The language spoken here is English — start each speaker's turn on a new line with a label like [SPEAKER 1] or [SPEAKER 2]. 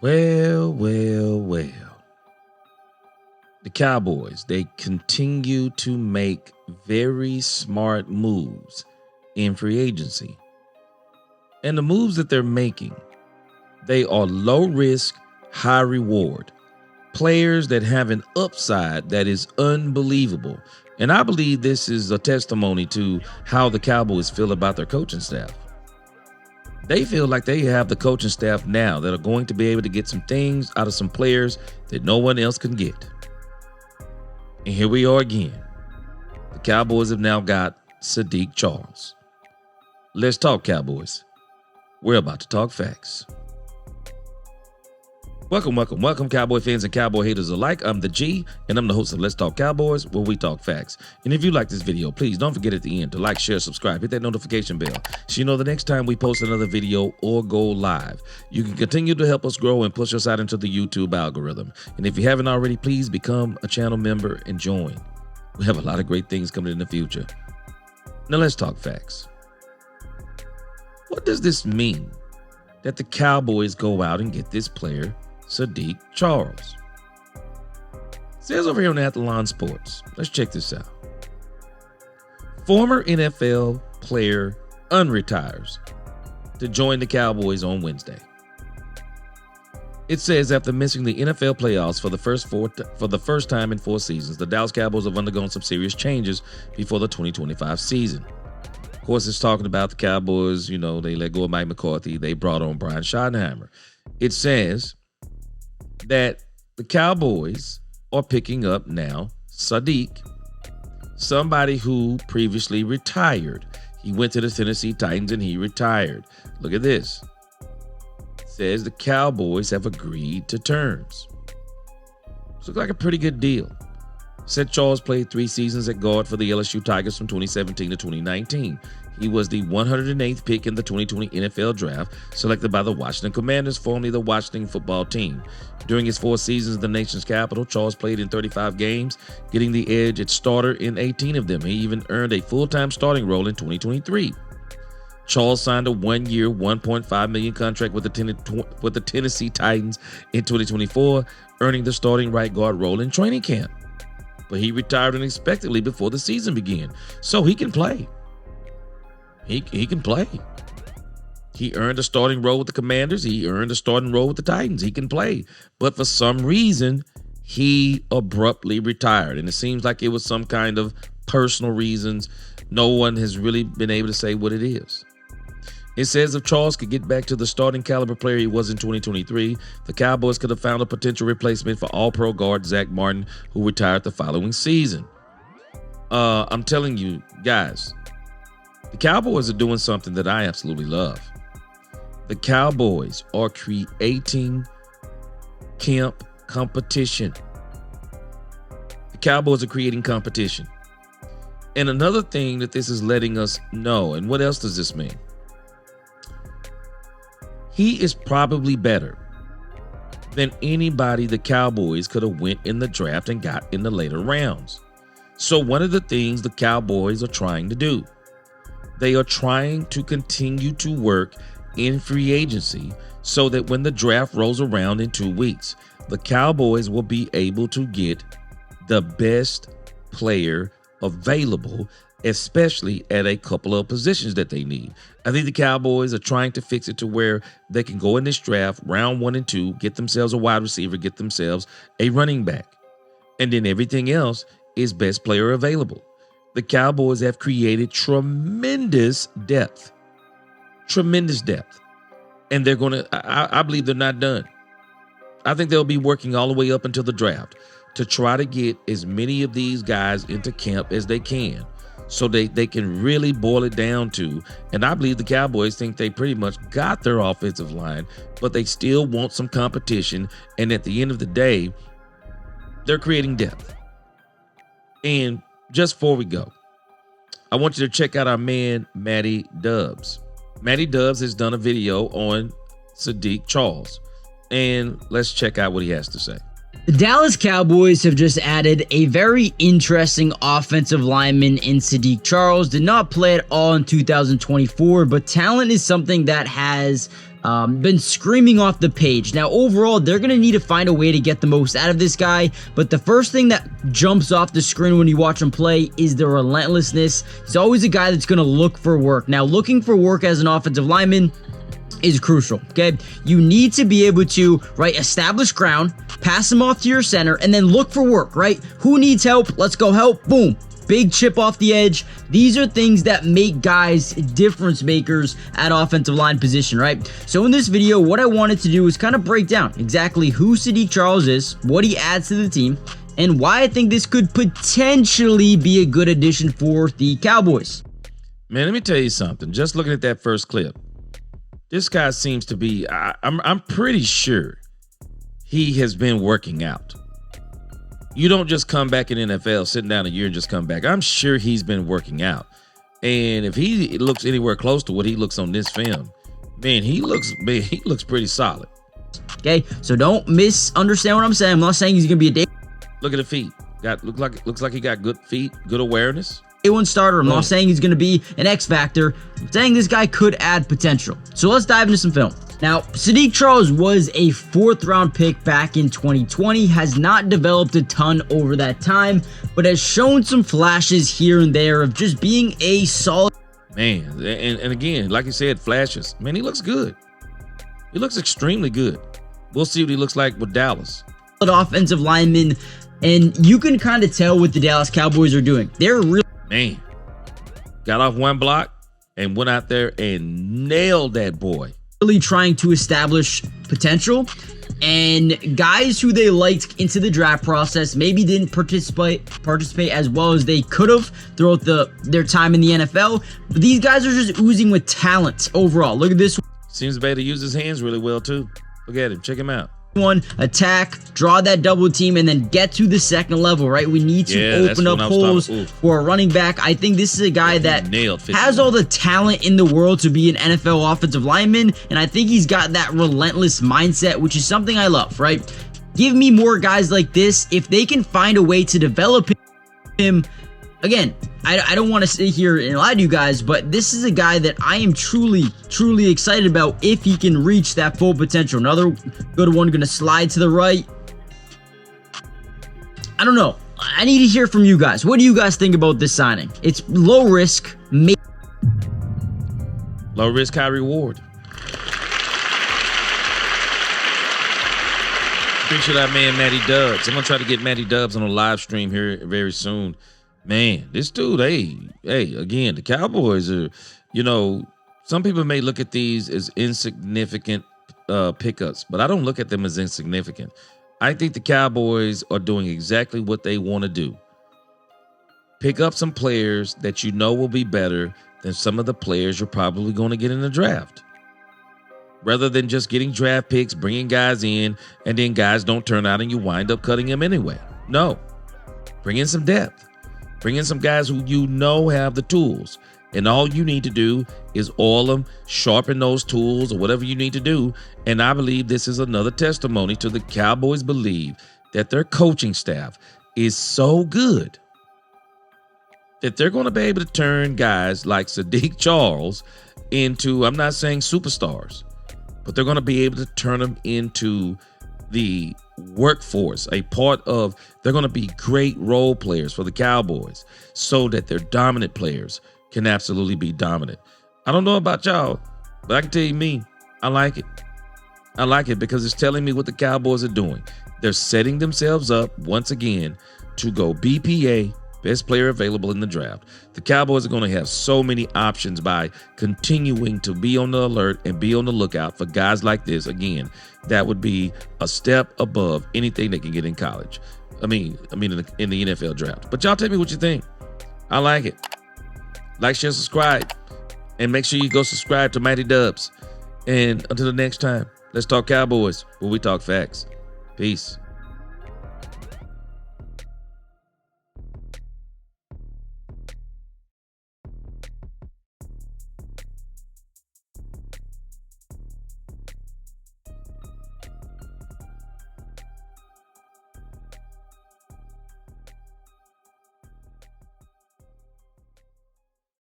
[SPEAKER 1] Well. The Cowboys, they continue to make very smart moves in free agency. And the moves that they're making, they are low risk, high reward. Players that have an upside that is unbelievable. And I believe this is a testimony to how the Cowboys feel about their coaching staff. They feel like they have the coaching staff now that are going to be able to get some things out of some players that no one else can get. And here we are again. The Cowboys have now got Saahdiq Charles. Let's talk Cowboys. We're about to talk facts. Welcome, Cowboy fans and Cowboy haters alike. I'm the G, and I'm the host of Let's Talk Cowboys, where we talk facts. And if you like this video, please don't forget at the end to like, share, subscribe, hit that notification bell so you know the next time we post another video or go live. You can continue to help us grow and push us out into the YouTube algorithm. And if you haven't already, please become a channel member and join. We have a lot of great things coming in the future. Now let's talk facts. What does this mean that the Cowboys go out and get this player, Saahdiq Charles? It says over here on Athlon Sports. Let's check this out. Former NFL player unretires to join the Cowboys on Wednesday. It says after missing the NFL playoffs for the first time in 4 seasons, the Dallas Cowboys have undergone some serious changes before the 2025 season. Of course, it's talking about the Cowboys. You know, they let go of Mike McCarthy. They brought on Brian Schottenheimer. It says that the Cowboys are picking up now Saahdiq, somebody who previously retired. He went to the Tennessee Titans and he retired. Look at this. It says the Cowboys have agreed to terms. Looks like a pretty good deal. Said Charles played 3 seasons at guard for the LSU Tigers from 2017 to 2019. He was the 108th pick in the 2020 NFL Draft, selected by the Washington Commanders, formerly the Washington Football Team. During his 4 seasons in the nation's capital, Charles played in 35 games, getting the edge at starter in 18 of them. He even earned a full-time starting role in 2023. Charles signed a 1-year, $1.5 million contract with the Tennessee Titans in 2024, earning the starting right guard role in training camp. But he retired unexpectedly before the season began, so he can play. He can play. He earned a starting role with the Commanders. He earned a starting role with the Titans. He can play. But for some reason, he abruptly retired. And it seems like it was some kind of personal reasons. No one has really been able to say what it is. It says if Charles could get back to the starting caliber player he was in 2023, the Cowboys could have found a potential replacement for all-pro guard Zach Martin, who retired the following season. I'm telling you, guys, the Cowboys are doing something that I absolutely love. The Cowboys are creating camp competition. The Cowboys are creating competition. And another thing that this is letting us know, and what else does this mean? He is probably better than anybody the Cowboys could have went in the draft and got in the later rounds. So one of the things the Cowboys are trying to do, they are trying to continue to work in free agency so that when the draft rolls around in 2 weeks, the Cowboys will be able to get the best player available, especially at a couple of positions that they need. I think the Cowboys are trying to fix it to where they can go in this draft, round 1 and 2, get themselves a wide receiver, get themselves a running back. And then everything else is best player available. The Cowboys have created tremendous depth. And they're going to, I believe they're not done. I think they'll be working all the way up until the draft to try to get as many of these guys into camp as they can so they can really boil it down to, and I believe the Cowboys think they pretty much got their offensive line, but they still want some competition. And at the end of the day, they're creating depth. And just before we go, I want you to check out our man, Matty Dubs. Matty Dubs has done a video on Saahdiq Charles, and let's check out what he has to say.
[SPEAKER 2] The Dallas Cowboys have just added a very interesting offensive lineman in Saahdiq Charles. Did not play at all in 2024, but talent is something that has been screaming off the page. Now, overall, they're going to need to find a way to get the most out of this guy, but the first thing that jumps off the screen when you watch him play is the relentlessness. He's always a guy that's going to look for work. Now, looking for work as an offensive lineman is crucial, okay? You need to be able to, right, establish ground, pass him off to your center, and then look for work, right? Who needs help? Let's go help. Boom. Big chip off the edge. These are things that make guys difference makers at offensive line position, right? So in this video, what I wanted to do is kind of break down exactly who Saahdiq Charles is, what he adds to the team, and why I think this could potentially be a good addition for the Cowboys.
[SPEAKER 1] Man, let me tell you something. Just looking at that first clip, this guy seems to be, I'm pretty sure he has been working out. You don't just come back in NFL, sitting down a year and just come back. I'm sure he's been working out. And if he looks anywhere close to what he looks on this film, man, he looks pretty solid.
[SPEAKER 2] Okay, so don't misunderstand what I'm saying. I'm not saying he's gonna be a day.
[SPEAKER 1] Look at the feet. Looks like he got good feet, good awareness.
[SPEAKER 2] Day-one starter. I'm not saying he's gonna be an X factor. I'm saying this guy could add potential. So let's dive into some film. Now, Saahdiq Charles was a 4th-round pick back in 2020, has not developed a ton over that time, but has shown some flashes here and there of just being a solid
[SPEAKER 1] man. And again, like you said, flashes. Man, he looks good. He looks extremely good. We'll see what he looks like with Dallas.
[SPEAKER 2] Offensive lineman, and you can kind of tell what the Dallas Cowboys are doing. They're really,
[SPEAKER 1] man, got off one block and went out there and nailed that boy.
[SPEAKER 2] Really trying to establish potential, and guys who they liked into the draft process maybe didn't participate as well as they could have throughout their time in the NFL, but these guys are just oozing with talent overall. Look at this
[SPEAKER 1] seems to be able to use his hands really well too. Look at him, check him out.
[SPEAKER 2] One, attack, draw that double team, and then get to the second level, right? We need to open up holes for a running back. I think this is a guy that has all the talent in the world to be an NFL offensive lineman, and I think he's got that relentless mindset, which is something I love, right? Give me more guys like this. If they can find a way to develop him, again, I don't want to sit here and lie to you guys, but this is a guy that I am truly excited about if he can reach that full potential. Another good one, going to slide to the right. I don't know. I need to hear from you guys. What do you guys think about this signing? It's low risk.
[SPEAKER 1] Low risk, high reward. Appreciate that man, Matty Dubs. I'm going to try to get Matty Dubs on a live stream here very soon. Man, this dude, hey, again, the Cowboys are, some people may look at these as insignificant pickups, but I don't look at them as insignificant. I think the Cowboys are doing exactly what they want to do. Pick up some players that you know will be better than some of the players you're probably going to get in the draft. Rather than just getting draft picks, bringing guys in, and then guys don't turn out and you wind up cutting them anyway. No, bring in some depth. Bring in some guys who you know have the tools. And all you need to do is oil them, sharpen those tools or whatever you need to do. And I believe this is another testimony to the Cowboys believe that their coaching staff is so good that they're going to be able to turn guys like Saahdiq Charles into, I'm not saying superstars, but they're going to be able to turn them into the workforce, a part of, they're going to be great role players for the Cowboys so that their dominant players can absolutely be dominant. I don't know about y'all, but I can tell you me, I like it. I like it because it's telling me what the Cowboys are doing. They're setting themselves up once again to go BPA, best player available in the draft. The Cowboys are going to have so many options by continuing to be on the alert and be on the lookout for guys like this. Again, that would be a step above anything they can get in college. I mean in the NFL draft. But y'all tell me what you think. I like it. Like, share, subscribe. And make sure you go subscribe to Matty Dubs. And until the next time, let's talk Cowboys where we talk facts. Peace.